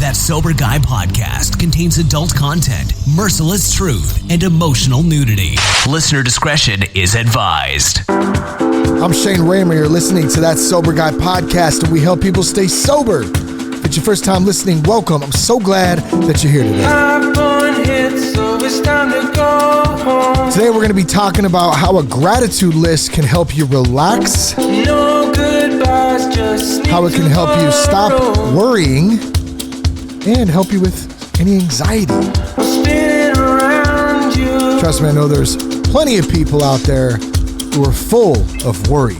That Sober Guy podcast contains adult content, merciless truth, and emotional nudity. Listener discretion is advised. I'm Shane Raymer. You're listening to That Sober Guy podcast, and we help people stay sober. If it's your first time listening, welcome. I'm so glad that you're here today. Today we're going to be talking about how a gratitude list can help you relax, how it can help you stop worrying, and help you with any anxiety. Trust me, I know there's plenty of people out there who are full of worry.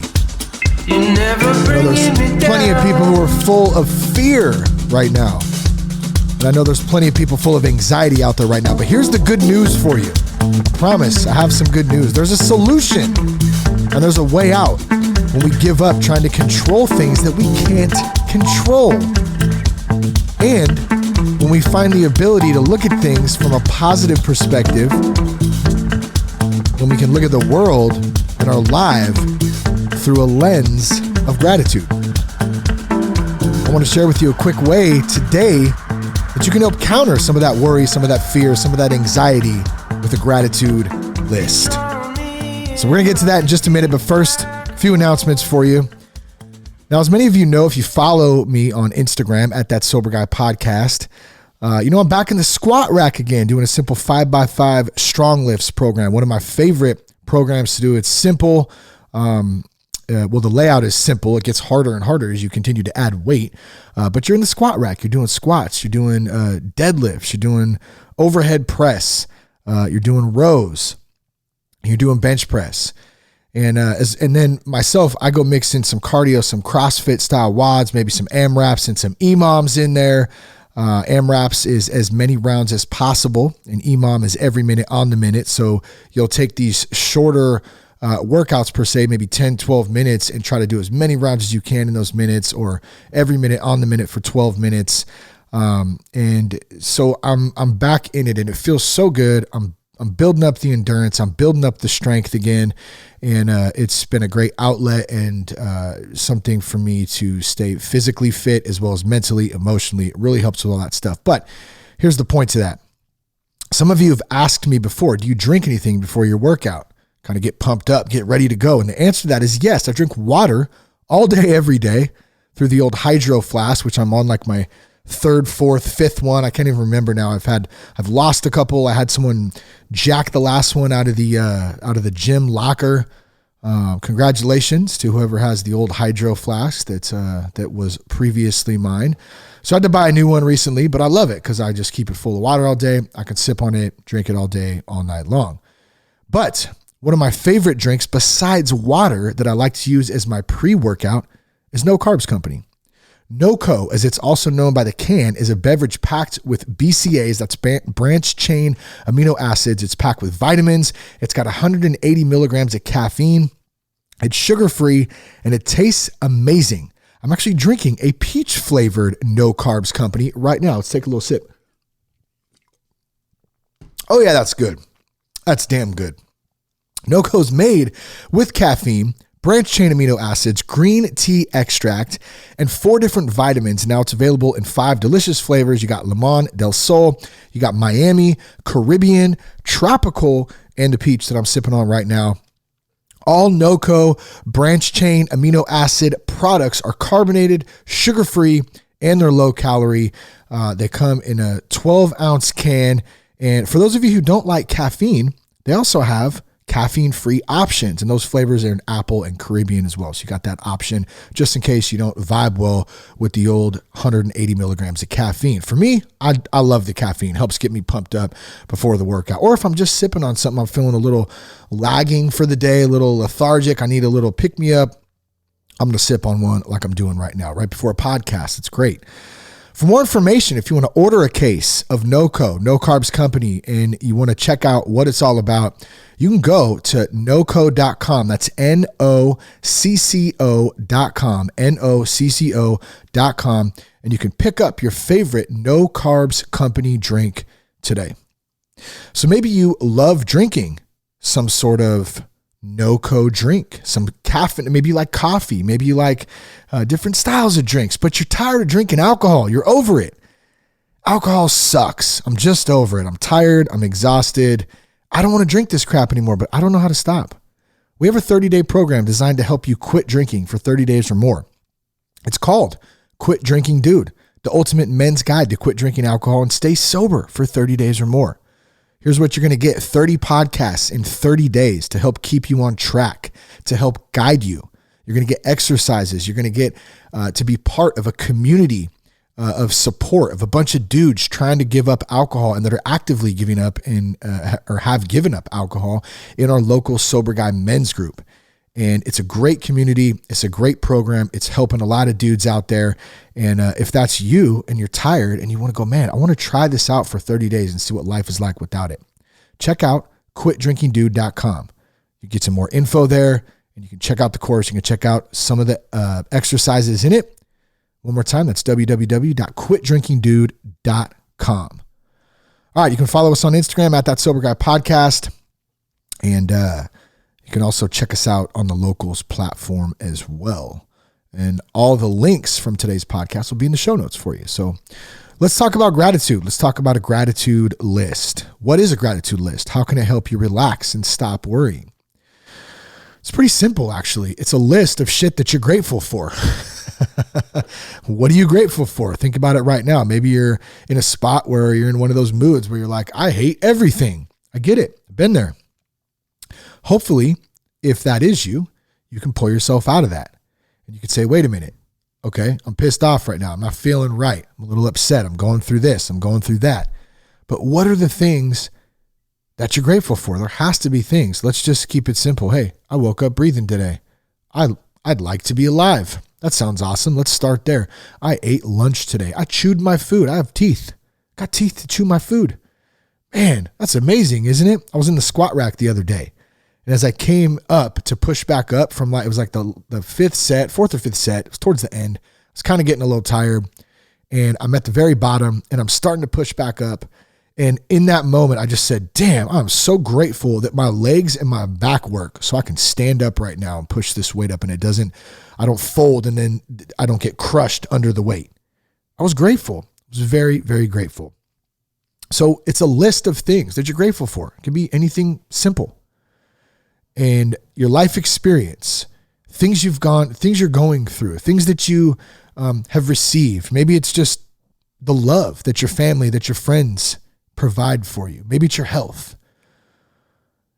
I know there's plenty of people who are full of fear right now. And I know there's plenty of people full of anxiety out there right now. But here's the good news for you. I promise, I have some good news. There's a solution and there's a way out when we give up trying to control things that we can't control. And when we find the ability to look at things from a positive perspective, when we can look at the world and our life through a lens of gratitude. I want to share with you a quick way today that you can help counter some of that worry, some of that fear, some of that anxiety with a gratitude list. So we're going to get to that in just a minute, but first, a few announcexments for you. Now, as many of you know, if you follow me on Instagram at That Sober Guy Podcast, I'm back in the squat rack again, doing a simple 5x5 strong lifts program. One of my favorite programs to do. It's simple. The layout is simple. It gets harder and harder as you continue to add weight. But you're in the squat rack. You're doing squats. You're doing deadlifts. You're doing overhead press. You're doing rows. You're doing bench press. And then myself, I go mix in some cardio, some CrossFit style WODs, maybe some AMRAPs and some EMOMs in there. AMRAPs is as many rounds as possible, and EMOM is every minute on the minute. So you'll take these shorter workouts per se, maybe 10, 12 minutes, and try to do as many rounds as you can in those minutes, or every minute on the minute for 12 minutes. And so I'm back in it, and it feels so good. I'm building up the endurance. I'm building up the strength again. And it's been a great outlet and something for me to stay physically fit as well as mentally, emotionally. It really helps with all that stuff. But here's the point to that. Some of you have asked me before, do you drink anything before your workout? Kind of get pumped up, get ready to go. And the answer to that is yes. I drink water all day, every day through the old hydro flask, which I'm on like my third, fourth, fifth one. I can't even remember now. I've lost a couple. I had someone jack the last one out of the gym locker. Congratulations to whoever has the old hydro flask that was previously mine. So I had to buy a new one recently, but I love it because I just keep it full of water all day. I can sip on it, drink it all day, all night long. But one of my favorite drinks besides water that I like to use as my pre-workout is No Carbs Company. NoCo, as it's also known by the can, is a beverage packed with BCAAs, that's branched chain amino acids. It's packed with vitamins. It's got 180 milligrams of caffeine. It's sugar-free, and it tastes amazing. I'm actually drinking a peach-flavored No Carbs Company right now. Let's take a little sip. Oh yeah, that's good. That's damn good. NoCo's made with caffeine, branched chain amino acids, green tea extract, and 4 different vitamins. Now it's available in 5 delicious flavors. You got Limon, Del Sol, you got Miami, Caribbean, Tropical, and the peach that I'm sipping on right now. All NoCo branched chain amino acid products are carbonated, sugar-free, and they're low calorie. They come in a 12-ounce can. And for those of you who don't like caffeine, they also have caffeine-free options, and those flavors are in apple and Caribbean as well. So you got that option just in case you don't vibe well with the old 180 milligrams of caffeine. For me, I love the caffeine. Helps get me pumped up before the workout. Or if I'm just sipping on something, I'm feeling a little lagging for the day, a little lethargic, I need a little pick-me-up, I'm going to sip on one like I'm doing right now, right before a podcast. It's great. For more information, if you want to order a case of NoCo, No Carbs Company, and you want to check out what it's all about, you can go to NoCo.com. That's NoCco.com, NoCco.com, and you can pick up your favorite No Carbs Company drink today. So maybe you love drinking some sort of NoCo drink, some caffeine. Maybe you like coffee. Maybe you like different styles of drinks, but you're tired of drinking alcohol. You're over it. Alcohol sucks. I'm just over it. I'm tired. I'm exhausted. I don't want to drink this crap anymore, but I don't know how to stop. We have a 30-day program designed to help you quit drinking for 30 days or more. It's called Quit Drinking Dude, the ultimate men's guide to quit drinking alcohol and stay sober for 30 days or more. Here's what you're going to get: 30 podcasts in 30 days to help keep you on track, to help guide you. You're going to get exercises. You're going to get to be part of a community of support of a bunch of dudes trying to give up alcohol and that are actively giving up or have given up alcohol in our local Sober Guy men's group. And it's a great community. It's a great program. It's helping a lot of dudes out there. And if that's you and you're tired and you want to go, man, I want to try this out for 30 days and see what life is like without it, check out quitdrinkingdude.com. You get some more info there, and you can check out the course. You can check out some of the exercises in it. One more time, that's www.quitdrinkingdude.com. All right, you can follow us on Instagram at That Sober Guy Podcast. And you can also check us out on the Locals platform as well. And all the links from today's podcast will be in the show notes for you. So let's talk about gratitude. Let's talk about a gratitude list. What is a gratitude list? How can it help you relax and stop worrying? It's pretty simple, actually. It's a list of shit that you're grateful for. What are you grateful for? Think about it right now. Maybe you're in a spot where you're in one of those moods where you're like, I hate everything. I get it. I've been there. Hopefully, if that is you, you can pull yourself out of that. And you can say, wait a minute. Okay, I'm pissed off right now. I'm not feeling right. I'm a little upset. I'm going through this. I'm going through that. But what are the things that you're grateful for? There has to be things. Let's just keep it simple. Hey, I woke up breathing today. I'd like to be alive. That sounds awesome. Let's start there. I ate lunch today. I chewed my food. I have teeth. Got teeth to chew my food. Man, that's amazing, isn't it? I was in the squat rack the other day. And as I came up to push back up from it was like the fourth or fifth set, it was towards the end. I was kind of getting a little tired, and I'm at the very bottom and I'm starting to push back up. And in that moment, I just said, damn, I'm so grateful that my legs and my back work so I can stand up right now and push this weight up, and I don't fold, and then I don't get crushed under the weight. I was grateful. I was very, very grateful. So it's a list of things that you're grateful for. It can be anything simple. And your life experience, things you're going through, things that you have received. Maybe it's just the love that your family, that your friends provide for you. Maybe it's your health.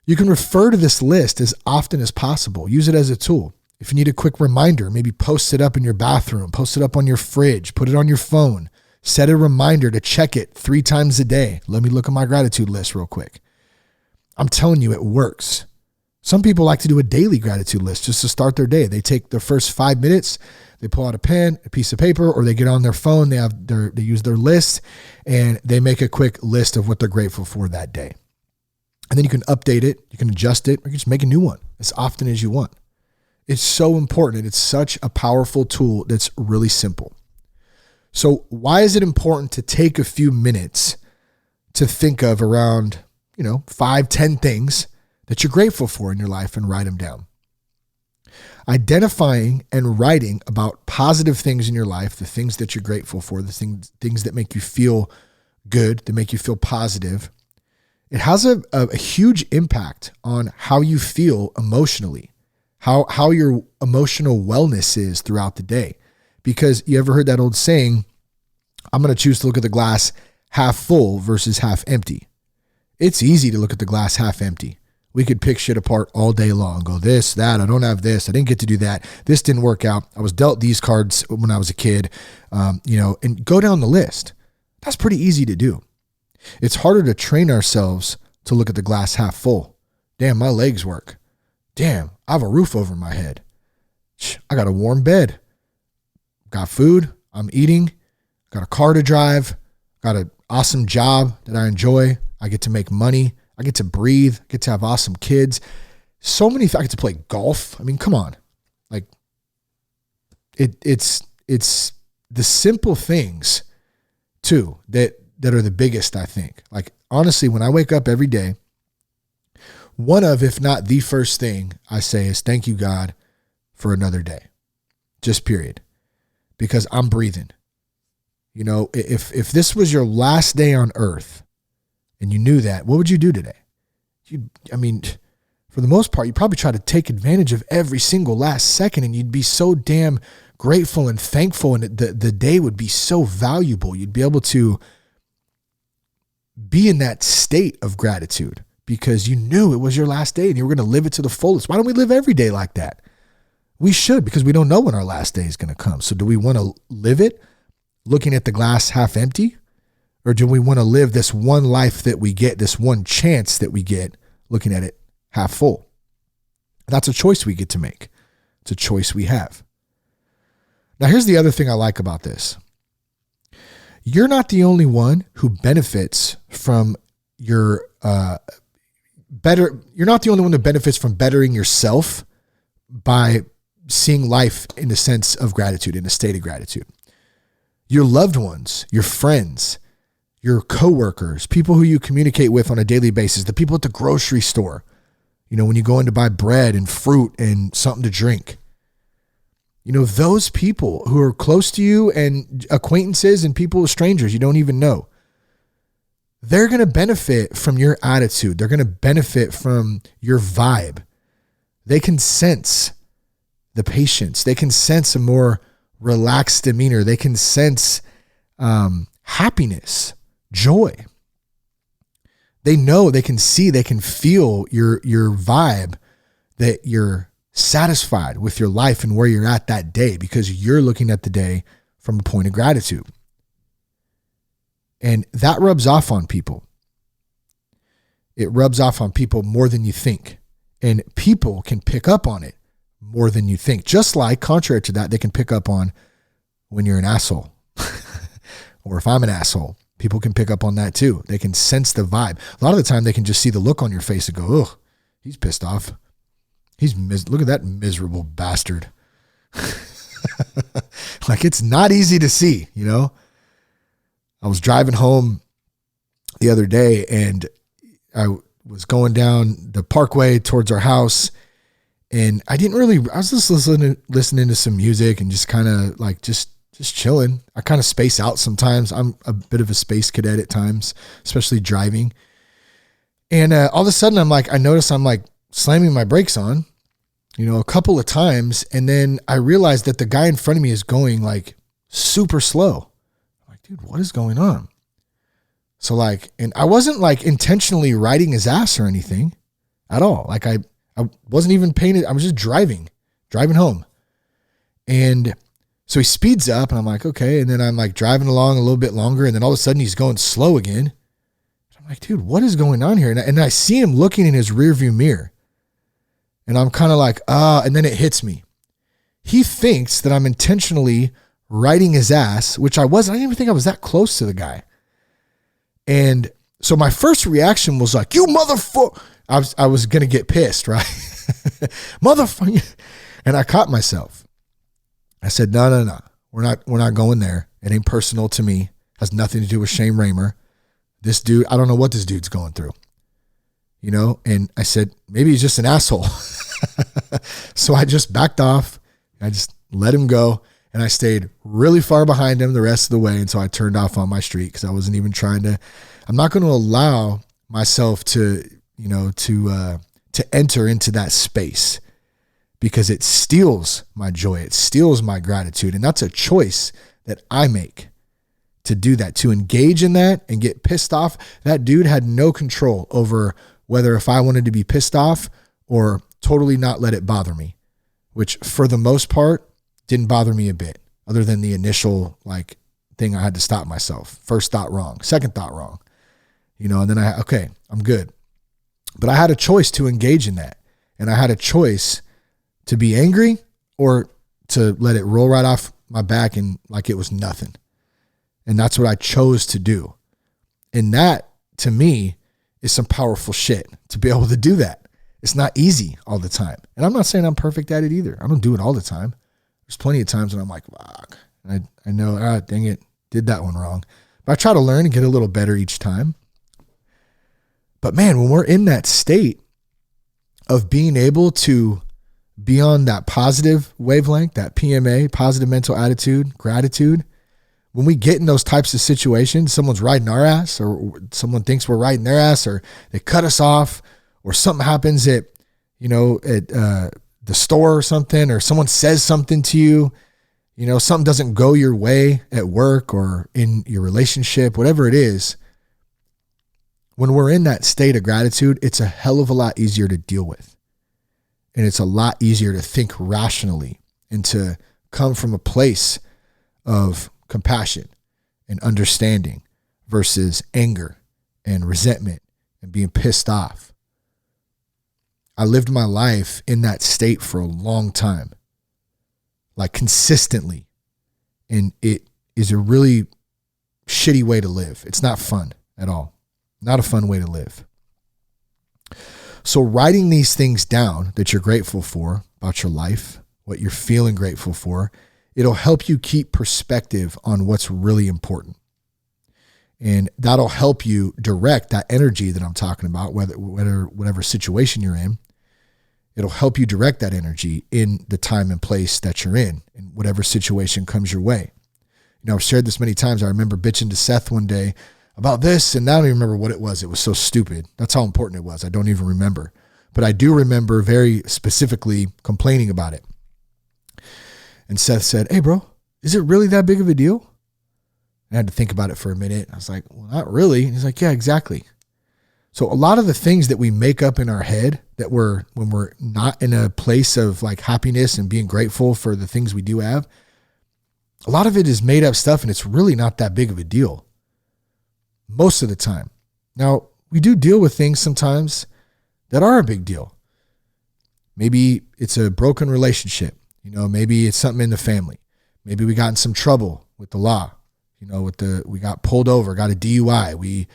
You can refer to this list as often as possible. Use it as a tool. If you need a quick reminder, maybe post it up in your bathroom, post it up on your fridge, put it on your phone, set a reminder to check it 3 times a day. Let me look at my gratitude list real quick. I'm telling you, it works. Some people like to do a daily gratitude list just to start their day. They take their first 5 minutes, they pull out a pen, a piece of paper, or they get on their phone, they use their list, and they make a quick list of what they're grateful for that day. And then you can update it, you can adjust it, or you can just make a new one as often as you want. It's so important. it's such a powerful tool that's really simple. So why is it important to take a few minutes to think of around, 5, 10 things that you're grateful for in your life and write them down? Identifying and writing about positive things in your life, the things that you're grateful for, the things that make you feel good, that make you feel positive, it has a huge impact on how you feel emotionally, how your emotional wellness is throughout the day. Because you ever heard that old saying, I'm going to choose to look at the glass half full versus half empty. It's easy to look at the glass half empty. We could pick shit apart all day long. Go this, that, I don't have this. I didn't get to do that. This didn't work out. I was dealt these cards when I was a kid, and go down the list. That's pretty easy to do. It's harder to train ourselves to look at the glass half full. Damn, my legs work. Damn, I have a roof over my head. I got a warm bed. Got food. I'm eating. Got a car to drive. Got an awesome job that I enjoy. I get to make money. I get to breathe, get to have awesome kids. So many I get to play golf. I mean, come on. Like it's the simple things too that are the biggest, I think. Like honestly, when I wake up every day, one of, if not the first thing I say is thank you, God, for another day. Just period. Because I'm breathing. You know, if this was your last day on earth and you knew that, what would you do today? For the most part, you'd probably try to take advantage of every single last second, and you'd be so damn grateful and thankful, and the day would be so valuable. You'd be able to be in that state of gratitude because you knew it was your last day and you were going to live it to the fullest. Why don't we live every day like that? We should, because we don't know when our last day is going to come. So do we want to live it looking at the glass half empty? Or do we want to live this one life that we get, this one chance that we get, looking at it half full? That's a choice we get to make. It's a choice we have. Now, here's the other thing I like about this. You're not the only one who benefits from you're not the only one that benefits from bettering yourself by seeing life in the sense of gratitude, in a state of gratitude. Your loved ones, your friends, your coworkers, people who you communicate with on a daily basis, the people at the grocery store, you know, when you go in to buy bread and fruit and something to drink, you know, those people who are close to you and acquaintances and people, strangers you don't even know, they're going to benefit from your attitude. They're going to benefit from your vibe. They can sense the patience. They can sense a more relaxed demeanor. They can sense happiness, joy. They know, they can see, they can feel your vibe, that you're satisfied with your life and where you're at that day because you're looking at the day from a point of gratitude. And that rubs off on people. It rubs off on people more than you think. And people can pick up on it more than you think. Just like, contrary to that, they can pick up on when you're an asshole. Or if I'm an asshole, people can pick up on that too. They can sense the vibe. A lot of the time they can just see the look on your face and go, ugh, he's pissed off. Look at that miserable bastard. Like, it's not easy to see, you know? I was driving home the other day and I was going down the parkway towards our house, and I was just listening to some music and just kind of like, just chilling. I kind of space out sometimes. I'm a bit of a space cadet at times, especially driving. And all of a sudden I notice I'm like slamming my brakes on, you know, a couple of times. And then I realized that the guy in front of me is going like super slow. I'm like, dude, what is going on? So like, and I wasn't like intentionally riding his ass or anything at all. Like I wasn't even paying it. I was just driving home. And so he speeds up and I'm like, okay. And then I'm like driving along a little bit longer. And then all of a sudden he's going slow again. I'm like, dude, what is going on here? And I see him looking in his rearview mirror. And I'm kind of like, and then it hits me. He thinks that I'm intentionally riding his ass, which I wasn't. I didn't even think I was that close to the guy. And so my first reaction was like, you motherfucker. I was going to get pissed, right? Motherfucker. And I caught myself. I said, no. We're not going there. It ain't personal to me. Has nothing to do with Shane Raymer. This dude, I don't know what this dude's going through. You know? And I said, maybe he's just an asshole. So I just backed off. I just let him go. And I stayed really far behind him the rest of the way until I turned off on my street, because I wasn't even I'm not going to allow myself to enter into that space, because it steals my joy. It steals my gratitude. And that's a choice that I make, to do that, to engage in that and get pissed off. That dude had no control over whether if I wanted to be pissed off or totally not let it bother me, which for the most part didn't bother me a bit, other than the initial like thing I had to stop myself. First thought wrong, second thought wrong, you know, and then I'm good. But I had a choice to engage in that. And I had a choice to be angry or to let it roll right off my back and like it was nothing. And that's what I chose to do. And that, to me, is some powerful shit, to be able to do that. It's not easy all the time. And I'm not saying I'm perfect at it either. I don't do it all the time. There's plenty of times when I'm like, fuck, and I know, dang it, did that one wrong. But I try to learn and get a little better each time. But man, when we're in that state of being able to be on that positive wavelength, that PMA, positive mental attitude, gratitude, when we get in those types of situations, someone's riding our ass, or someone thinks we're riding their ass, or they cut us off, or something happens at the store or something, or someone says something to you, something doesn't go your way at work or in your relationship, whatever it is. When we're in that state of gratitude, it's a hell of a lot easier to deal with. And it's a lot easier to think rationally and to come from a place of compassion and understanding versus anger and resentment and being pissed off. I lived my life in that state for a long time, like consistently. And it is a really shitty way to live. It's not fun at all. Not a fun way to live. So writing these things down that you're grateful for about your life, what you're feeling grateful for, it'll help you keep perspective on what's really important. And that'll help you direct that energy that I'm talking about, whatever situation you're in. It'll help you direct that energy in the time and place that you're in whatever situation comes your way. I've shared this many times. I remember bitching to Seth one day about this, and I don't even remember what it was. It was so stupid. That's how important it was. I don't even remember. But I do remember very specifically complaining about it. And Seth said, "Hey, bro, is it really that big of a deal?" I had to think about it for a minute. I was like, "Well, not really." And he's like, "Yeah, exactly." So a lot of the things that we make up in our head that when we're not in a place of like happiness and being grateful for the things we do have, a lot of it is made up stuff, and it's really not that big of a deal most of the time. Now, we do deal with things sometimes that are a big deal. Maybe it's a broken relationship. Maybe it's something in the family. Maybe we got in some trouble with the law. We got pulled over, got a DUI. We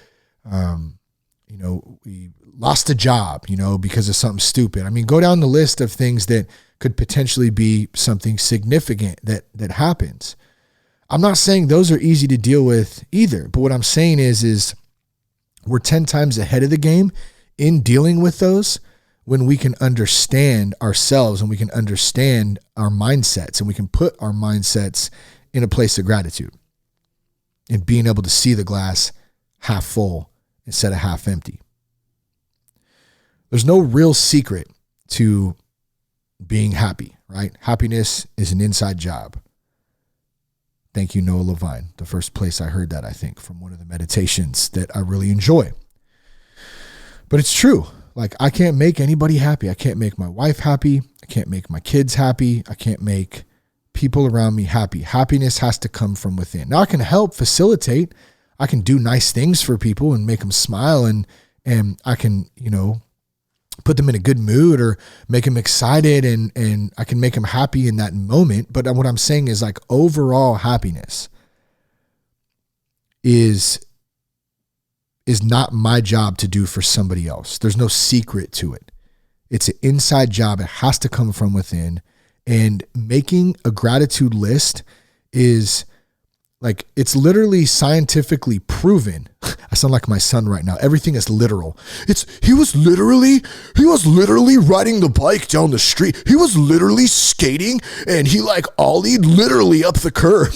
lost a job, because of something stupid. I mean, go down the list of things that could potentially be something significant that happens. I'm not saying those are easy to deal with either, but what I'm saying is we're 10 times ahead of the game in dealing with those when we can understand ourselves and we can understand our mindsets and we can put our mindsets in a place of gratitude and being able to see the glass half full instead of half empty. There's no real secret to being happy, right? Happiness is an inside job. Thank you, Noah Levine. The first place I heard that, I think, from one of the meditations that I really enjoy. But it's true. Like, I can't make anybody happy. I can't make my wife happy. I can't make my kids happy. I can't make people around me happy. Happiness has to come from within. Now, I can help facilitate. I can do nice things for people and make them smile, and I can, put them in a good mood or make them excited, and I can make them happy in that moment. But what I'm saying is, like, overall happiness is not my job to do for somebody else. There's no secret to it. It's an inside job. It has to come from within. And making a gratitude list is like, it's literally scientifically proven. I sound like my son right now. Everything is literal. He was literally riding the bike down the street. He was literally skating, and he ollied literally up the curb.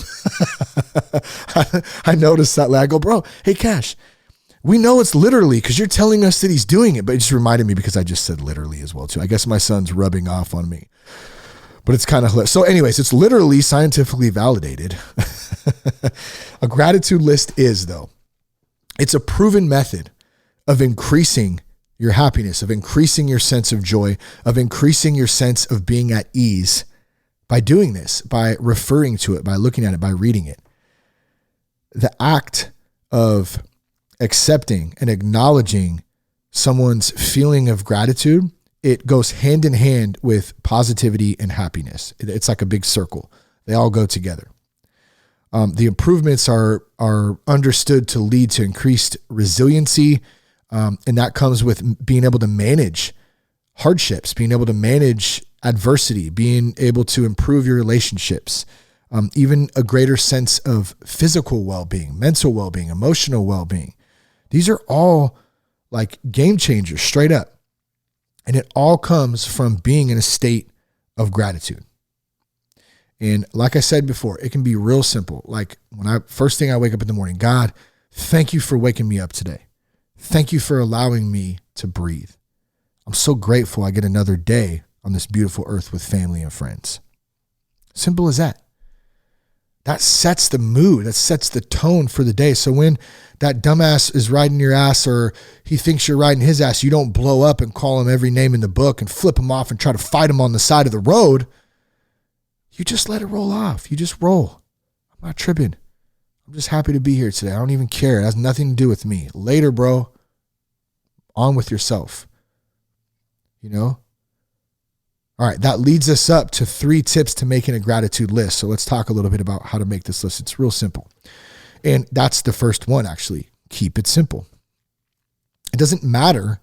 I noticed that. I go, "Bro, hey, Cash, we know it's literally because you're telling us that he's doing it." But it just reminded me because I just said literally as well too. I guess my son's rubbing off on me. But it's kind of hilarious. So anyways, it's literally scientifically validated. A gratitude list is, though, it's a proven method of increasing your happiness, of increasing your sense of joy, of increasing your sense of being at ease by doing this, by referring to it, by looking at it, by reading it. The act of accepting and acknowledging someone's feeling of gratitude, it goes hand in hand with positivity and happiness. It's like a big circle. They all go together. The improvements are understood to lead to increased resiliency, and that comes with being able to manage hardships, being able to manage adversity, being able to improve your relationships, even a greater sense of physical well-being, mental well-being, emotional well-being. These are all like game changers, straight up. And it all comes from being in a state of gratitude. And like I said before, it can be real simple. Like first thing I wake up in the morning, God, thank you for waking me up today. Thank you for allowing me to breathe. I'm so grateful I get another day on this beautiful earth with family and friends. Simple as that. That sets the mood. That sets the tone for the day. So when that dumbass is riding your ass or he thinks you're riding his ass, you don't blow up and call him every name in the book and flip him off and try to fight him on the side of the road. You just let it roll off. You just roll. I'm not tripping. I'm just happy to be here today. I don't even care. It has nothing to do with me. Later, bro. On with yourself. You know? All right, that leads us up to 3 tips to making a gratitude list. So let's talk a little bit about how to make this list. It's real simple. And that's the first one, actually. Keep it simple. It doesn't matter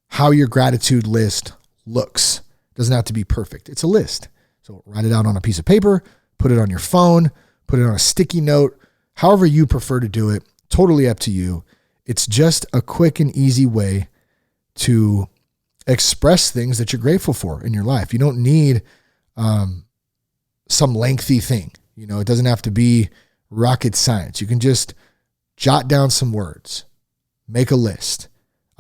how your gratitude list looks. It doesn't have to be perfect. It's a list. So write it out on a piece of paper, put it on your phone, put it on a sticky note, however you prefer to do it, totally up to you. It's just a quick and easy way to express things that you're grateful for in your life. You don't need some lengthy thing. You know, it doesn't have to be rocket science. You can just jot down some words, make a list.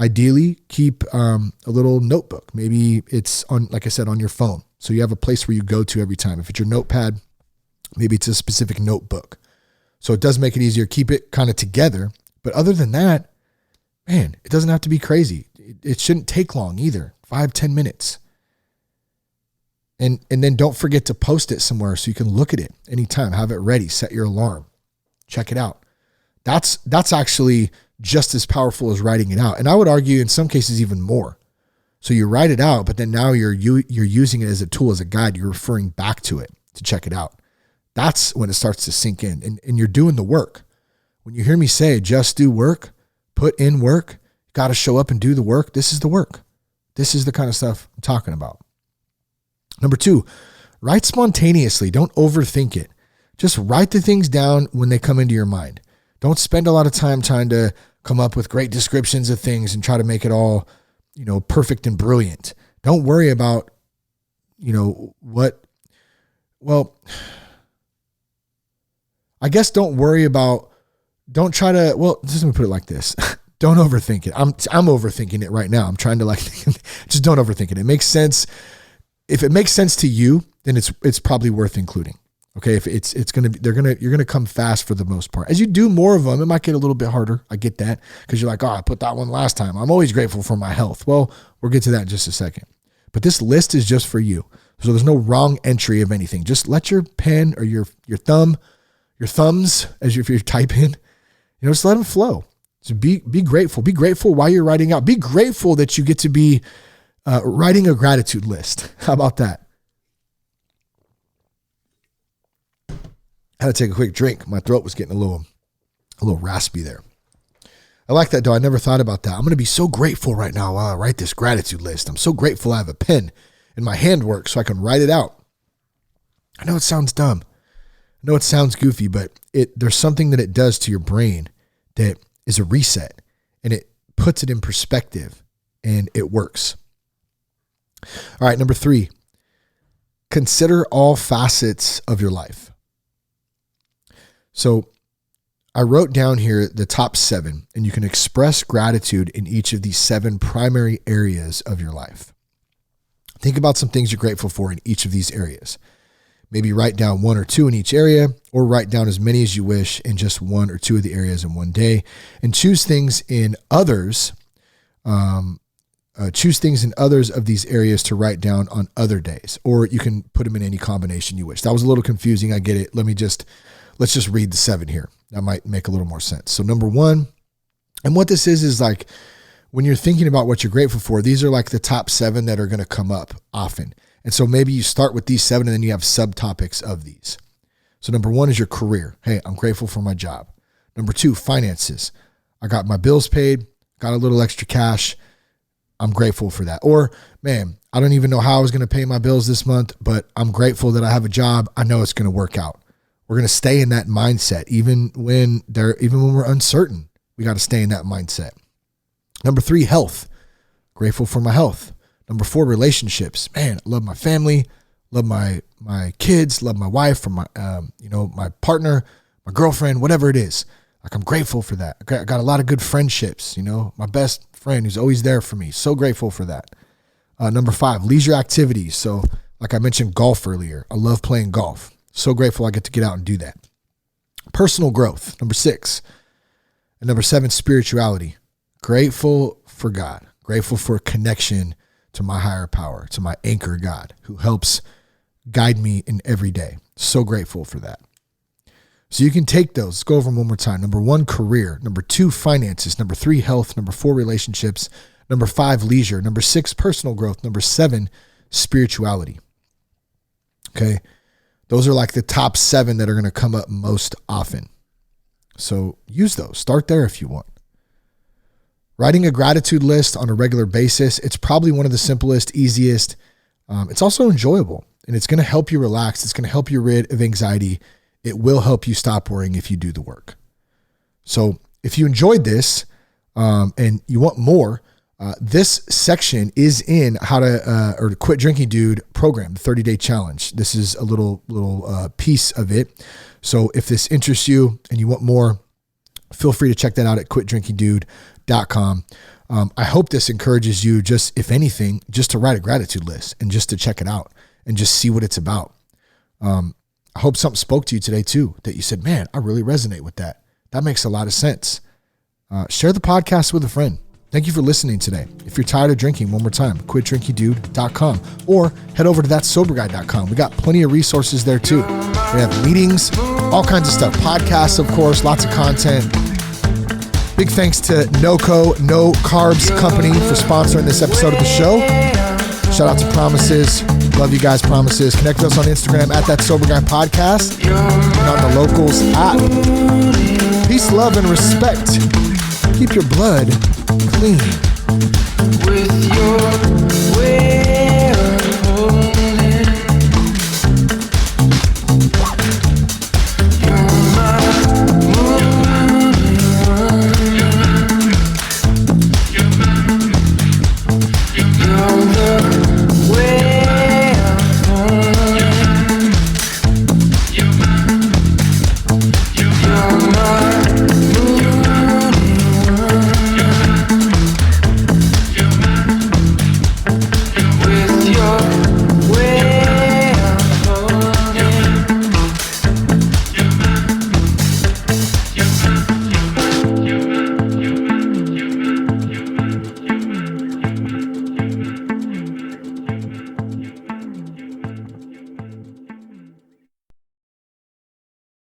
Ideally, keep a little notebook. Maybe it's on, like I said, on your phone. So you have a place where you go to every time. If it's your notepad, maybe it's a specific notebook. So it does make it easier. Keep it kind of together. But other than that, man, it doesn't have to be crazy. It shouldn't take long either. 5-10 minutes. And then don't forget to post it somewhere so you can look at it anytime. Have it ready. Set your alarm. Check it out. That's actually just as powerful as writing it out. And I would argue in some cases even more. So you write it out, but then now you're using it as a tool, as a guide. You're referring back to it to check it out. That's when it starts to sink in. And you're doing the work. When you hear me say, just do work, put in work, got to show up and do the work. This is the work. This is the kind of stuff I'm talking about. Number 2, write spontaneously. Don't overthink it. Just write the things down when they come into your mind. Don't spend a lot of time trying to come up with great descriptions of things and try to make it all, perfect and brilliant. Don't worry about, don't try to, just let me put it like this. Don't overthink it. I'm overthinking it right now. I'm trying to just don't overthink it. It makes sense. If it makes sense to you, then it's probably worth including. Okay. If you're going to come fast for the most part. As you do more of them, it might get a little bit harder. I get that because you're like, I put that one last time. I'm always grateful for my health. Well, we'll get to that in just a second, but this list is just for you. So there's no wrong entry of anything. Just let your pen or your thumbs as if you're typing, just let them flow. So be grateful. Be grateful while you're writing out. Be grateful that you get to be writing a gratitude list. How about that? I had to take a quick drink. My throat was getting a little raspy there. I like that, though. I never thought about that. I'm going to be so grateful right now while I write this gratitude list. I'm so grateful I have a pen and my hand works so I can write it out. I know it sounds dumb. I know it sounds goofy, but there's something that it does to your brain that is a reset, and it puts it in perspective, and it works. All right, number 3, consider all facets of your life. So I wrote down here the top 7, and you can express gratitude in each of these 7 primary areas of your life. Think about some things you're grateful for in each of these areas. Maybe write down 1 or 2 in each area, or write down as many as you wish in just 1 or 2 of the areas in one day, and choose things in others. Choose things in others of these areas to write down on other days, or you can put them in any combination you wish. That was a little confusing. I get it. Let's just read the 7 here. That might make a little more sense. So number 1, and what this is like when you're thinking about what you're grateful for, these are like the top 7 that are going to come up often. And so maybe you start with these 7 and then you have subtopics of these. So number 1 is your career. Hey, I'm grateful for my job. Number 2, finances. I got my bills paid, got a little extra cash. I'm grateful for that. Or, man, I don't even know how I was going to pay my bills this month, but I'm grateful that I have a job. I know it's going to work out. We're going to stay in that mindset, even when we're uncertain. We got to stay in that mindset. Number 3, health. Grateful for my health. Number 4, relationships. Man, I love my family. love my kids, love my wife, or my, my partner, my girlfriend, whatever it is. Like, I'm grateful for that. I got a lot of good friendships, my best friend who's always there for me. So grateful for that. Number 5, leisure activities. So like I mentioned golf earlier, I love playing golf. So grateful I get to get out and do that. Personal growth, number 6. And number 7, spirituality. Grateful for God, grateful for connection to my higher power, to my anchor God who helps guide me in every day. So grateful for that. So you can take those. Let's go over them one more time. Number 1, career. Number 2, finances. Number 3, health. Number 4, relationships. Number 5, leisure. Number 6, personal growth. Number 7, spirituality. Okay. Those are like the top 7 that are going to come up most often. So use those. Start there if you want. Writing a gratitude list on a regular basis. It's probably one of the simplest, easiest. It's also enjoyable, and it's going to help you relax. It's going to help you rid of anxiety. It will help you stop worrying if you do the work. So if you enjoyed this and you want more, this section is in how to or Quit Drinking Dude program, the 30-day challenge. This is a little piece of it. So if this interests you and you want more, feel free to check that out at quitdrinkingdude.com. I hope this encourages you, just if anything, just to write a gratitude list and just to check it out and just see what it's about. I hope something spoke to you today too, that you said, man, I really resonate with that. That makes a lot of sense. Share the podcast with a friend. Thank you for listening today. If you're tired of drinking, one more time, quitdrinkingdude.com or head over to thatsoberguy.com. We got plenty of resources there too. We have meetings, all kinds of stuff, podcasts, of course, lots of content. Big thanks to NoCo, No Carbs Company, for sponsoring this episode of the show. Shout out to Promises. Love you guys, Promises. Connect with us on Instagram at That Sober Guy Podcast and on the Locals app. Peace, love, and respect. Keep your blood clean. With your